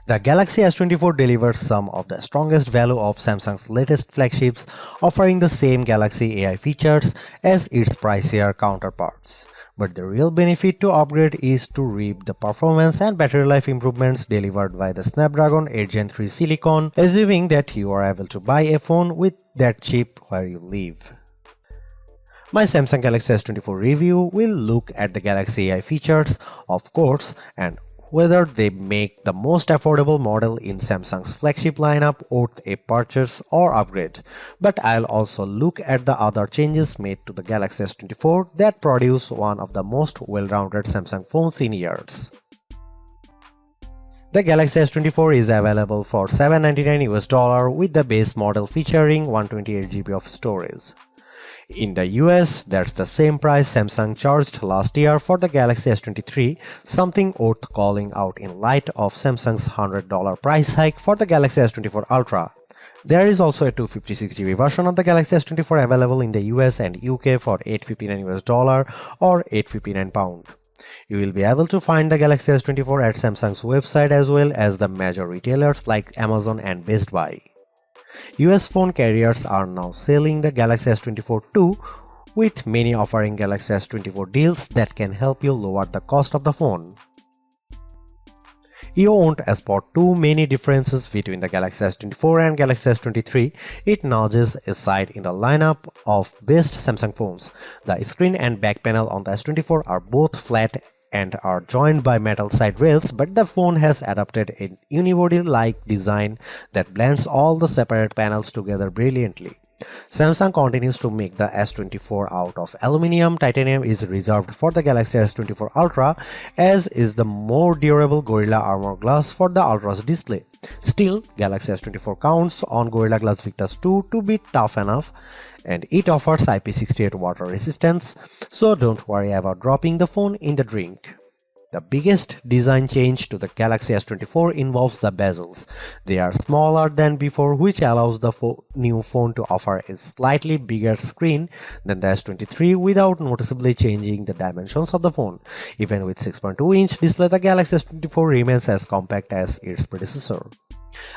The Galaxy S24 delivers some of the strongest value of Samsung's latest flagships, offering the same Galaxy AI features as its pricier counterparts. But the real benefit to upgrade is to reap the performance and battery life improvements delivered by the Snapdragon 8 Gen 3 Silicon, assuming that you are able to buy a phone with that chip where you live. My Samsung Galaxy S24 review will look at the Galaxy AI features, of course, and whether they make the most affordable model in Samsung's flagship lineup worth a purchase or upgrade. But I'll also look at the other changes made to the Galaxy S24 that produce one of the most well-rounded Samsung phones in years. The Galaxy S24 is available for $799 with the base model featuring 128GB of storage. In the US, that's the same price Samsung charged last year for the Galaxy S23, something worth calling out in light of Samsung's $100 price hike for the Galaxy S24 Ultra. There is also a 256GB version of the Galaxy S24 available in the US and UK for $859 or £859. You will be able to find the Galaxy S24 at Samsung's website as well as the major retailers like Amazon and Best Buy. US phone carriers are now selling the Galaxy S24 too, with many offering Galaxy S24 deals that can help you lower the cost of the phone. You won't spot too many differences between the Galaxy S24 and Galaxy S23. It nudges aside in the lineup of best Samsung phones. The screen and back panel on the S24 are both flat and are joined by metal side rails, but the phone has adopted a unibody-like design that blends all the separate panels together brilliantly. Samsung continues to make the S24 out of aluminum. Titanium is reserved for the Galaxy S24 Ultra, as is the more durable Gorilla Armor Glass for the Ultra's display. Still, Galaxy S24 counts on Gorilla Glass Victus 2 to be tough enough, and it offers IP68 water resistance, so don't worry about dropping the phone in the drink. The biggest design change to the Galaxy S24 involves the bezels. They are smaller than before, which allows the new phone to offer a slightly bigger screen than the S23 without noticeably changing the dimensions of the phone. Even with 6.2-inch display, the Galaxy S24 remains as compact as its predecessor.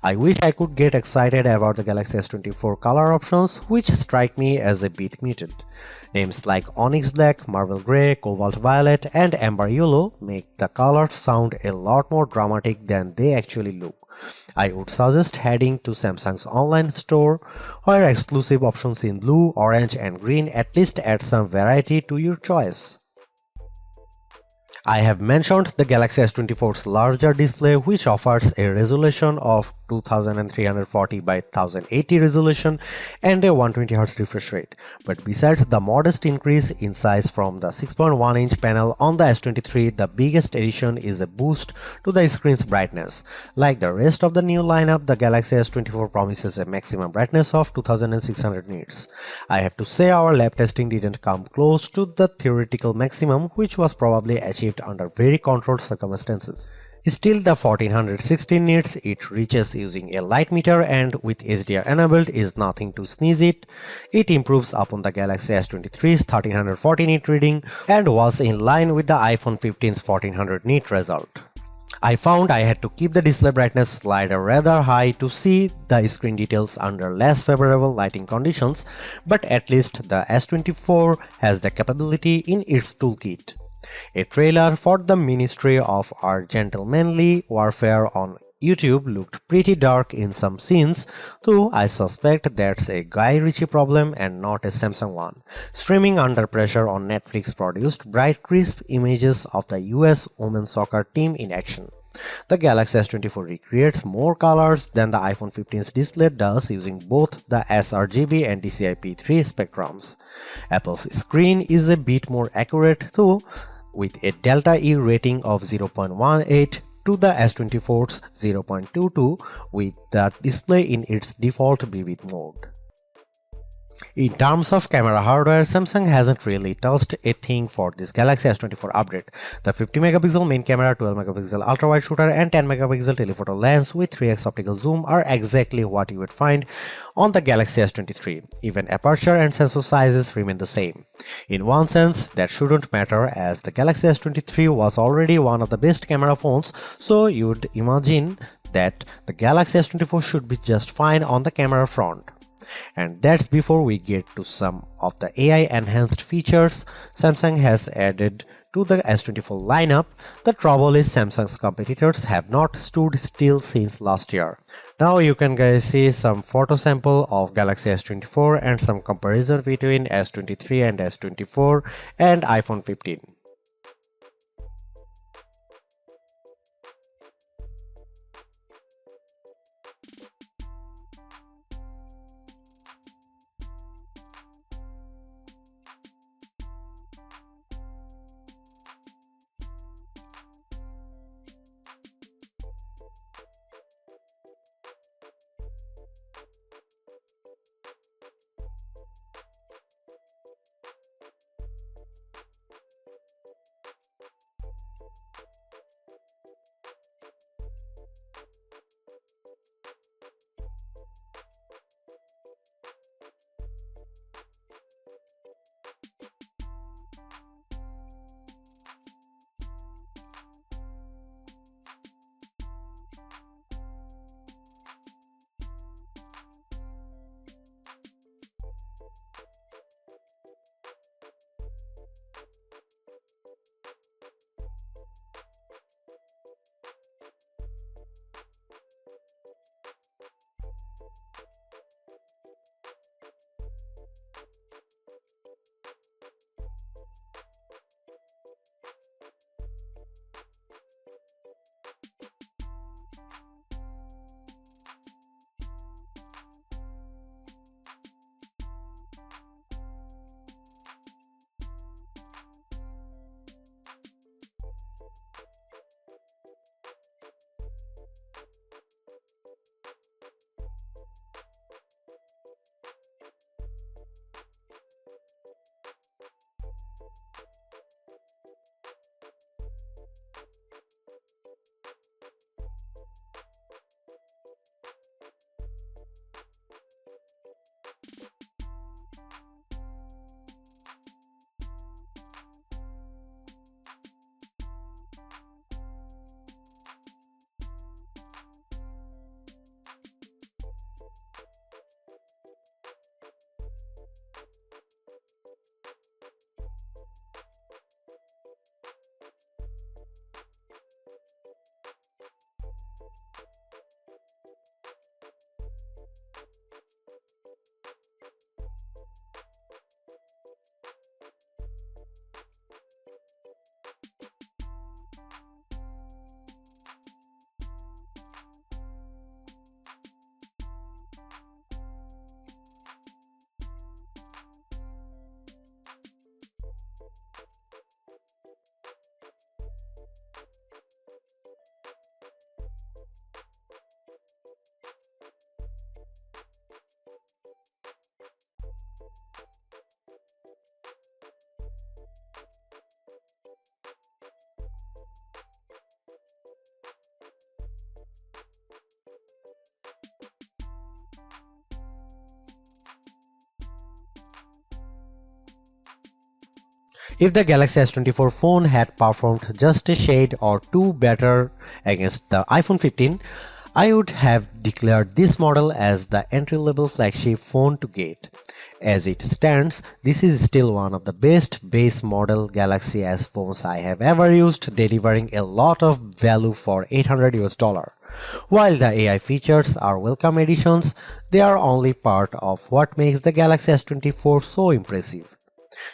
I wish I could get excited about the Galaxy S24 color options, which strike me as a bit muted. Names like Onyx Black, Marble Grey, Cobalt Violet, and Amber Yellow make the colors sound a lot more dramatic than they actually look. I would suggest heading to Samsung's online store, where exclusive options in blue, orange, and green at least add some variety to your choice. I have mentioned the Galaxy S24's larger display, which offers a resolution of 2340 by 1080 resolution and a 120Hz refresh rate. But besides the modest increase in size from the 6.1-inch panel on the S23, the biggest addition is a boost to the screen's brightness. Like the rest of the new lineup, the Galaxy S24 promises a maximum brightness of 2600 nits. I have to say our lab testing didn't come close to the theoretical maximum, which was probably achieved under very controlled circumstances. Still, the 1416 nits it reaches using a light meter and with HDR enabled is nothing to sneeze at. It improves upon the Galaxy S23's 1340 nit reading and was in line with the iPhone 15's 1400 nit result. I found I had to keep the display brightness slider rather high to see the screen details under less favorable lighting conditions, but at least the S24 has the capability in its toolkit. A trailer for the Ministry of Our Gentlemanly Warfare on YouTube looked pretty dark in some scenes, though I suspect that's a Guy Ritchie problem and not a Samsung one. Streaming Under Pressure on Netflix produced bright, crisp images of the US women's soccer team in action. The Galaxy S24 recreates more colors than the iPhone 15's display does using both the sRGB and DCI-P3 spectrums. Apple's screen is a bit more accurate though, with a delta E rating of 0.18 to the S24's 0.22 with the display in its default vivid mode. In terms of camera hardware, Samsung hasn't really touched a thing for this Galaxy S24 update. The 50MP main camera, 12MP ultra-wide shooter and 10MP telephoto lens with 3x optical zoom are exactly what you would find on the Galaxy S23. Even aperture and sensor sizes remain the same. In one sense, that shouldn't matter as the Galaxy S23 was already one of the best camera phones, so you'd imagine that the Galaxy S24 should be just fine on the camera front. And that's before we get to some of the AI enhanced features Samsung has added to the S24 lineup. The trouble is Samsung's competitors have not stood still since last year. Now you can guys see some photo sample of Galaxy S24 and some comparison between S23 and S24 and iPhone 15. If the Galaxy S24 phone had performed just a shade or two better against the iPhone 15, I would have declared this model as the entry-level flagship phone to get. As it stands, this is still one of the best base model Galaxy S phones I have ever used, delivering a lot of value for $800. While the AI features are welcome additions, they are only part of what makes the Galaxy S24 so impressive.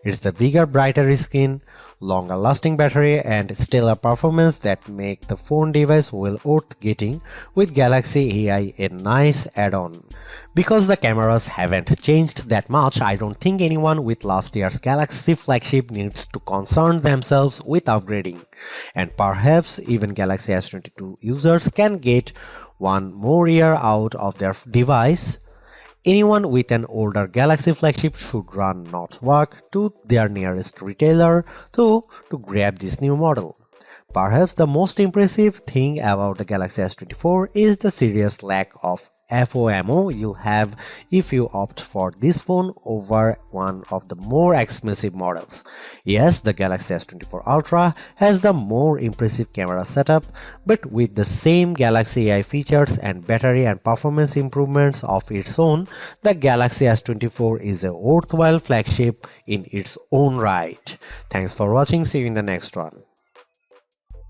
It's the bigger, brighter screen, longer lasting battery and stellar performance that make the phone device well worth getting, with Galaxy AI a nice add-on. Because the cameras haven't changed that much, I don't think anyone with last year's Galaxy flagship needs to concern themselves with upgrading. And perhaps even Galaxy S22 users can get one more year out of their device. Anyone with an older Galaxy flagship should run not walk to their nearest retailer to grab this new model. Perhaps the most impressive thing about the Galaxy S24 is the serious lack of FOMO you'll have if you opt for this phone over one of the more expensive models. Yes, the Galaxy S24 Ultra has the more impressive camera setup, but with the same Galaxy AI features and battery and performance improvements of its own, the Galaxy S24 is a worthwhile flagship in its own right. Thanks for watching. See you in the next one.